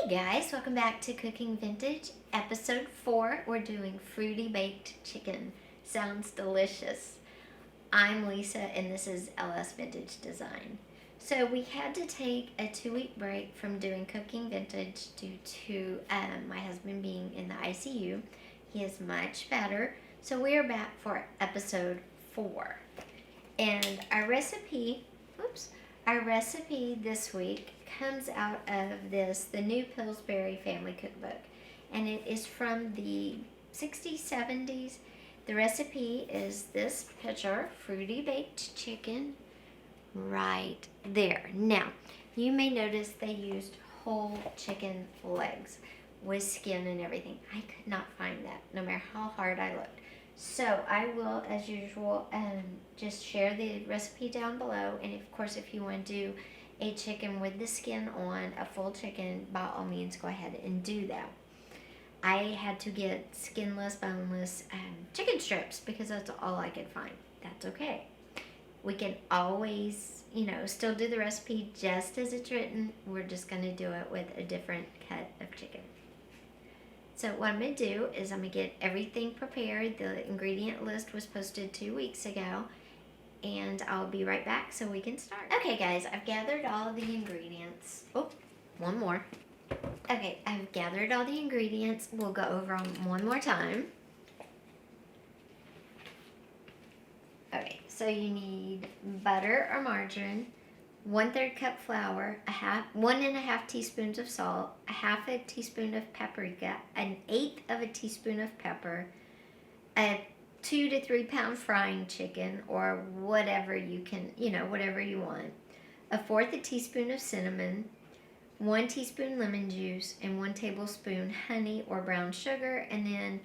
Hey guys, welcome back to Cooking Vintage, episode 4. We're doing fruity baked chicken. Sounds delicious. I'm Lisa and this is LS Vintage Design. So we had to take a 2-week break from doing Cooking Vintage due to my husband being in the ICU. He is much better. So we are back for episode 4. And our recipe this week comes out of the new Pillsbury Family Cookbook, and it is from the 60s, 70s. The recipe is this picture, fruity baked chicken, right there. Now, you may notice they used whole chicken legs with skin and everything. I could not find that, no matter how hard I looked. So I will, as usual, just share the recipe down below. And of course, if you want to do a chicken with the skin on, a full chicken, by all means, go ahead and do that. I had to get skinless, boneless chicken strips because that's all I could find. That's okay. We can always, still do the recipe just as it's written. We're just going to do it with a different cut of chicken. So what I'm going to do is I'm going to get everything prepared. The ingredient list was posted 2 weeks ago. And I'll be right back so we can start. Okay guys, I've gathered all the ingredients. Oh, one more. Okay, I've gathered all the ingredients. We'll go over them one more time. Okay, so you need butter or margarine, 1/3 cup flour, 1½ teaspoons of salt, 1/2 teaspoon of paprika, 1/8 teaspoon of pepper, a 2 to 3 pound frying chicken, or whatever you can, whatever you want, 1/4 teaspoon of cinnamon, 1 teaspoon lemon juice, and 1 tablespoon honey or brown sugar, and then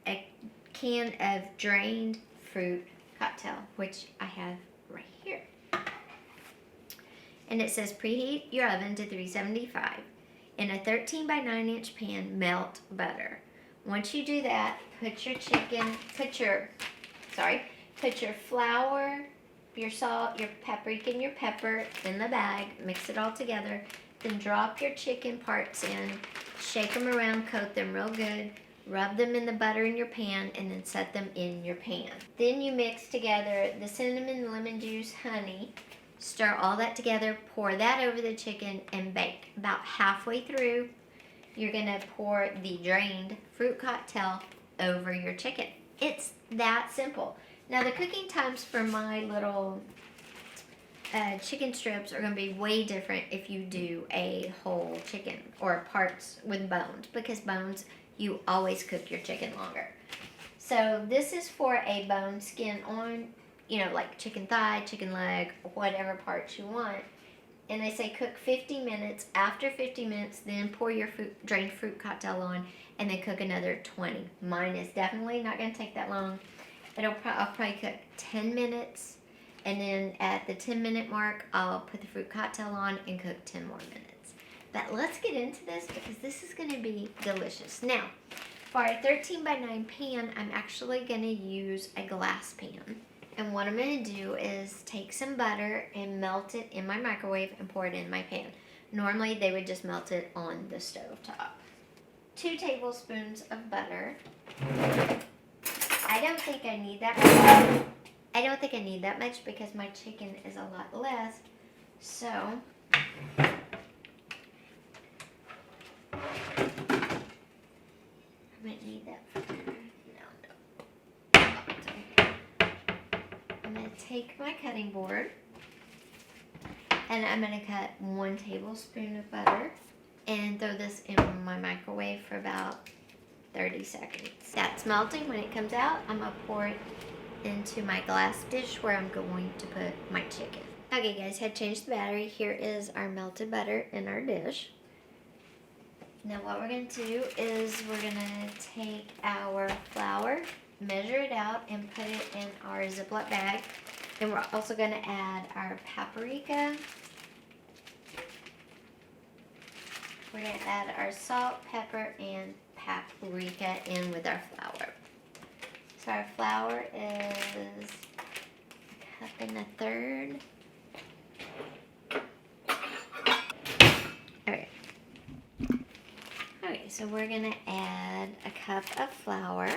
a can of drained fruit cocktail, which I have right here. And it says preheat your oven to 375. In a 13 by 9 inch pan, melt butter. Once you do that, put your flour, your salt, your paprika, and your pepper in the bag. Mix it all together. Then drop your chicken parts in. Shake them around, coat them real good. Rub them in the butter in your pan, and then set them in your pan. Then you mix together the cinnamon, lemon juice, honey. Stir all that together. Pour that over the chicken and bake. About halfway through, you're going to pour the drained fruit cocktail over your chicken. It's that simple. Now, the cooking times for my little chicken strips are going to be way different if you do a whole chicken or parts with bones, because bones, you always cook your chicken longer. So this is for a bone skin on, like chicken thigh, chicken leg, whatever parts you want. And they say cook 50 minutes. After 50 minutes, then pour your drained fruit cocktail on, and then cook another 20. Mine is definitely not going to take that long. I'll probably cook 10 minutes, and then at the 10-minute mark, I'll put the fruit cocktail on and cook 10 more minutes. But let's get into this because this is going to be delicious. Now, for a 13 by 9 pan, I'm actually going to use a glass pan. And what I'm going to do is take some butter and melt it in my microwave and pour it in my pan. Normally, they would just melt it on the stove top. 2 tablespoons of butter. I don't think I need that much. I don't think I need that much because my chicken is a lot less. So, I might need that for I'm going to take my cutting board and I'm going to cut 1 tablespoon of butter and throw this in my microwave for about 30 seconds. That's melting. When it comes out, I'm going to pour it into my glass dish where I'm going to put my chicken. Okay guys, had changed the battery. Here is our melted butter in our dish. Now what we're going to do is we're going to take our flour, measure it out, and put it in our Ziploc bag. And we're also going to add our paprika. We're going to add our salt, pepper, and paprika in with our flour. So our flour is 1 1/3 cups. Okay. so we're gonna add a cup of flour.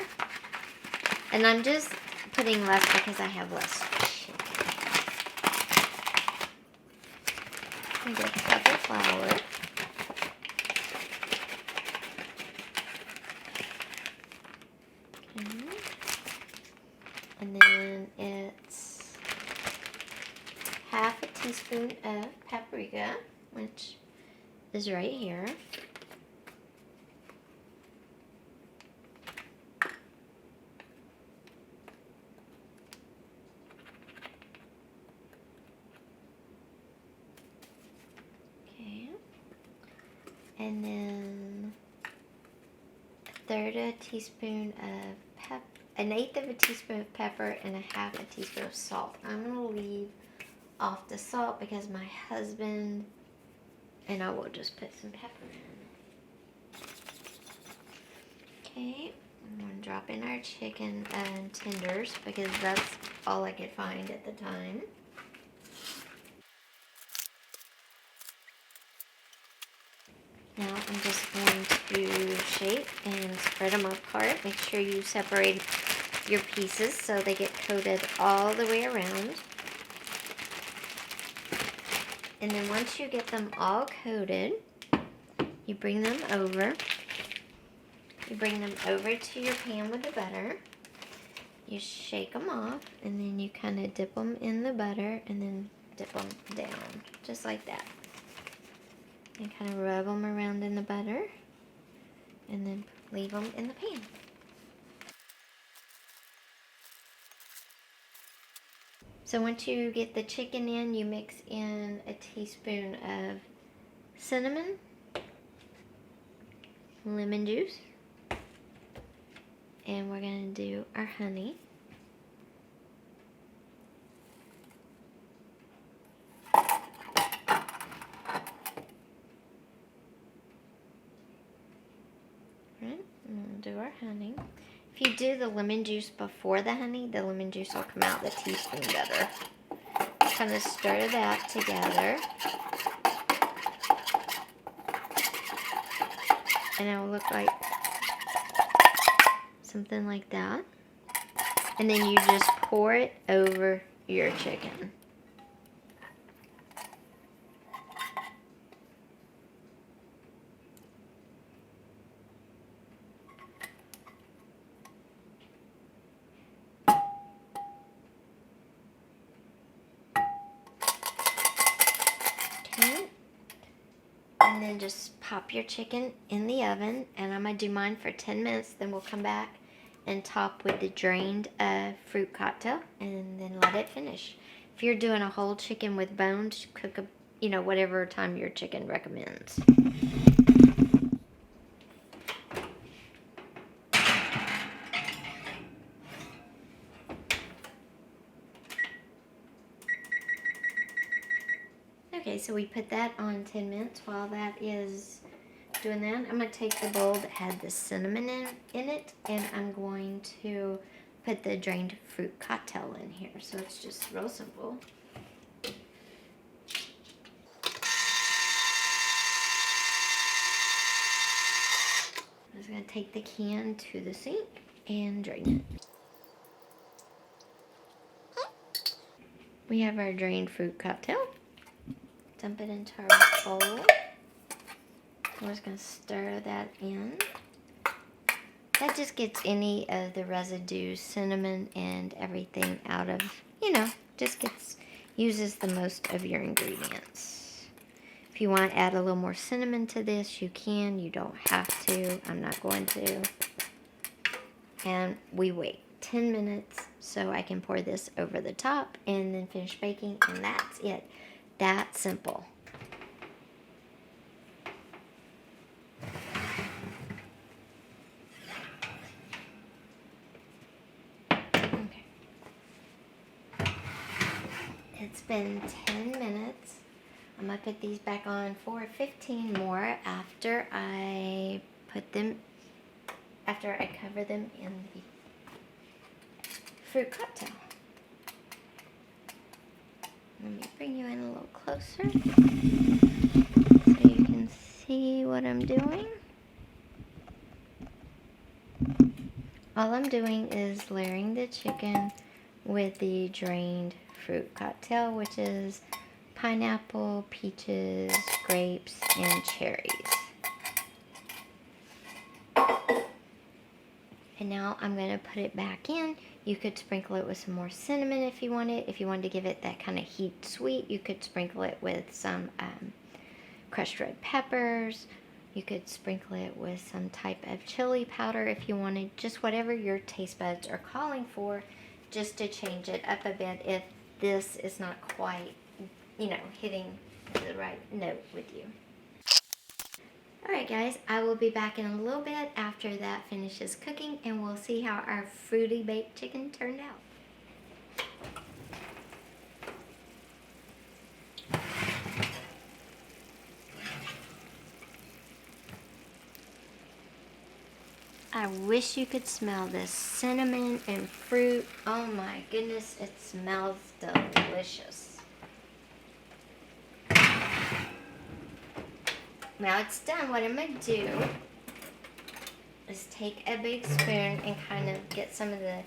And I'm just putting less because I have less chicken. We get a cup of flour. Okay. And then it's half a teaspoon of paprika, which is right here. And then an eighth of a teaspoon of pepper and a half a teaspoon of salt. I'm going to leave off the salt because my husband and I will just put some pepper in. Okay, I'm going to drop in our chicken tenders because that's all I could find at the time. Now I'm just going to shape and spread them apart. Make sure you separate your pieces so they get coated all the way around. And then once you get them all coated, you bring them over. You bring them over to your pan with the butter. You shake them off and then you kind of dip them in the butter and then dip them down, just like that. And kind of rub them around in the butter and then leave them in the pan. So once you get the chicken in, you mix in a teaspoon of cinnamon, lemon juice, and we're going to do our honey. Do our honey. If you do the lemon juice before the honey, the lemon juice will come out the teaspoon better. Kind of stir that together. And it will look like something like that. And then you just pour it over your chicken. And then just pop your chicken in the oven, and I'm going to do mine for 10 minutes, then we'll come back and top with the drained fruit cocktail and then let it finish. If you're doing a whole chicken with bones, cook whatever time your chicken recommends. Okay, so we put that on 10 minutes. While that is doing that, I'm going to take the bowl that had the cinnamon in it, and I'm going to put the drained fruit cocktail in here. So it's just real simple. I'm just going to take the can to the sink and drain it. We have our drained fruit cocktail. Dump it into our bowl. We're just going to stir that in. That just gets any of the residue, cinnamon and everything out of, uses the most of your ingredients. If you want to add a little more cinnamon to this, you can. You don't have to. I'm not going to. And we wait 10 minutes so I can pour this over the top and then finish baking, and that's it. That simple. Okay. It's been 10 minutes. I'm going to put these back on for 15 more after I cover them in the fruit cocktail. Let me bring you in a little closer so you can see what I'm doing. all I'm doing is layering the chicken with the drained fruit cocktail, which is pineapple, peaches, grapes, and cherries. And now I'm going to put it back in. You could sprinkle it with some more cinnamon if you wanted. If you wanted to give it that kind of heat sweet, you could sprinkle it with some crushed red peppers. You could sprinkle it with some type of chili powder if you wanted. Just whatever your taste buds are calling for, just to change it up a bit if this is not quite, hitting the right note with you. Alright guys, I will be back in a little bit after that finishes cooking, and we'll see how our fruity baked chicken turned out. I wish you could smell this cinnamon and fruit. Oh my goodness, it smells delicious. Now it's done. What I'm going to do is take a big spoon and kind of get some of the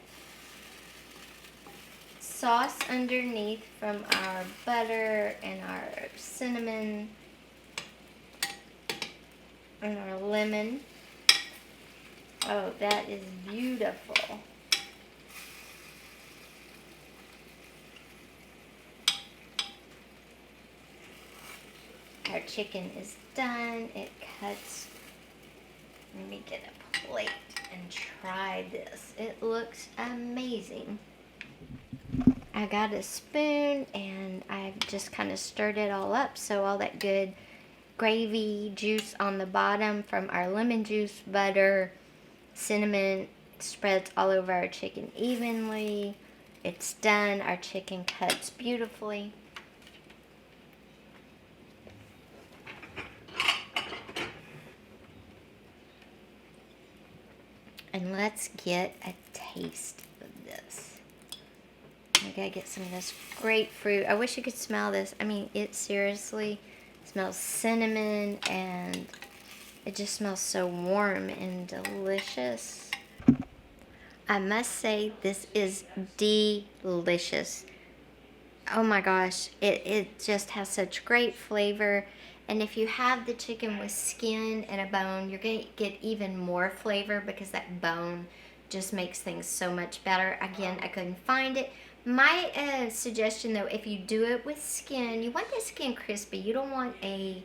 sauce underneath from our butter and our cinnamon and our lemon. Oh, that is beautiful. Our chicken is done. It cuts. Let me get a plate and try this. It looks amazing. I got a spoon and I've just kind of stirred it all up so all that good gravy juice on the bottom from our lemon juice, butter, cinnamon spreads all over our chicken evenly. It's done. Our chicken cuts beautifully. And let's get a taste of this. I gotta get some of this grapefruit. I wish you could smell this. I mean, it seriously smells cinnamon, and it just smells so warm and delicious. I must say, this is delicious. Oh my gosh, it just has such great flavor. And if you have the chicken with skin and a bone, you're going to get even more flavor because that bone just makes things so much better. Again, I couldn't find it. My suggestion though, if you do it with skin, you want the skin crispy. You don't want a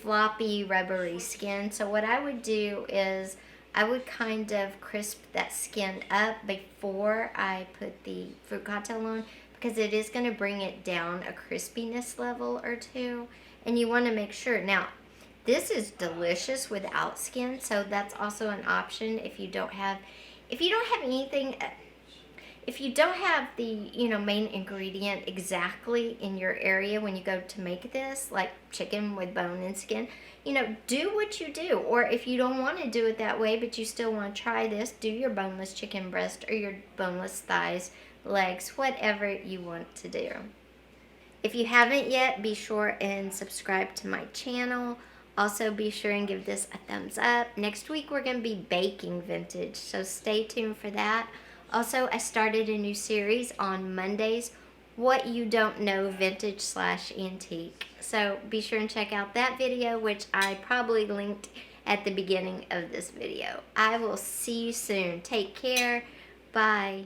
floppy, rubbery skin. So what I would do is I would kind of crisp that skin up before I put the fruit cocktail on, because it is going to bring it down a crispiness level or two. And you want to make sure. Now, this is delicious without skin, so that's also an option if you don't have anything, if you don't have the, main ingredient exactly in your area when you go to make this, like chicken with bone and skin, do what you do. Or if you don't want to do it that way, but you still want to try this, do your boneless chicken breast or your boneless thighs, legs, whatever you want to do. If you haven't yet, be sure and subscribe to my channel. Also, be sure and give this a thumbs up. Next week, we're going to be baking vintage, so stay tuned for that. Also, I started a new series on Mondays, What You Don't Know Vintage/Antique. So be sure and check out that video, which I probably linked at the beginning of this video. I will see you soon. Take care. Bye.